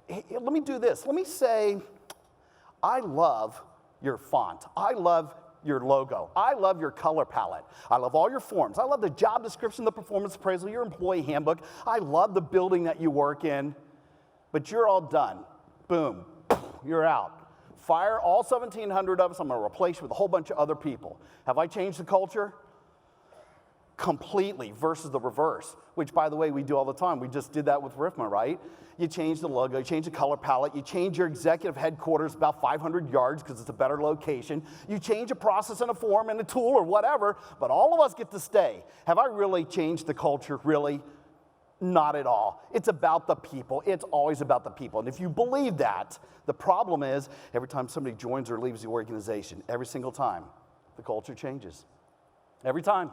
hey, let me do this. Let me say, I love your font. I love your logo. I love your color palette. I love all your forms. I love the job description, the performance appraisal, your employee handbook. I love the building that you work in, but you're all done. Boom, you're out. Fire all 1,700 of us. I'm going to replace you with a whole bunch of other people. Have I changed the culture? Completely, versus the reverse, which, by the way, we do all the time. We just did that with RIFMA, right? You change the logo, you change the color palette, you change your executive headquarters about 500 yards because it's a better location. You change a process and a form and a tool or whatever, but all of us get to stay. Have I really changed the culture? Really? Not at all. It's about the people. It's always about the people. And if you believe that, the problem is every time somebody joins or leaves the organization, every single time, the culture changes. Every time.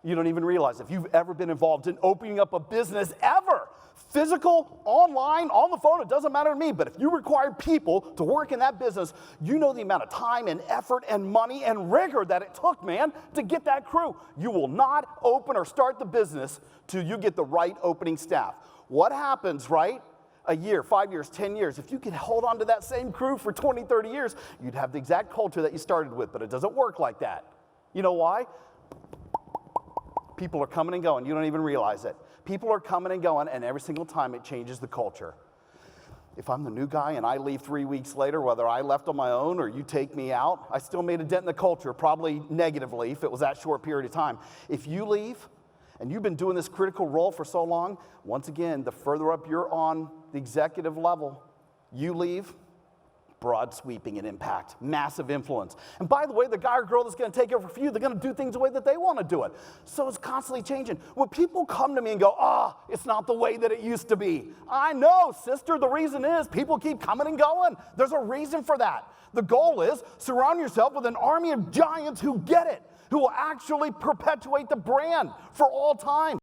You don't even realize if you've ever been involved in opening up a business ever, physical, online, on the phone, it doesn't matter to me, but if you require people to work in that business, you know the amount of time and effort and money and rigor that it took, man, to get that crew. You will not open or start the business till you get the right opening staff. What happens, right? A year, 5 years, 10 years, if you could hold on to that same crew for 20, 30 years, you'd have the exact culture that you started with, but it doesn't work like that. You know why? People are coming and going. You don't even realize it. People are coming and going, and every single time it changes the culture. If I'm the new guy and I leave 3 weeks later, whether I left on my own or you take me out, I still made a dent in the culture, probably negatively if it was that short period of time. If you leave and you've been doing this critical role for so long, once again, the further up you're on the executive level, you leave, broad sweeping and impact, massive influence. And by the way, the guy or girl that's going to take over for you, they're going to do things the way that they want to do it. So it's constantly changing. When people come to me and go, it's not the way that it used to be. I know, sister, the reason is people keep coming and going. There's a reason for that. The goal is surround yourself with an army of giants who get it, who will actually perpetuate the brand for all time.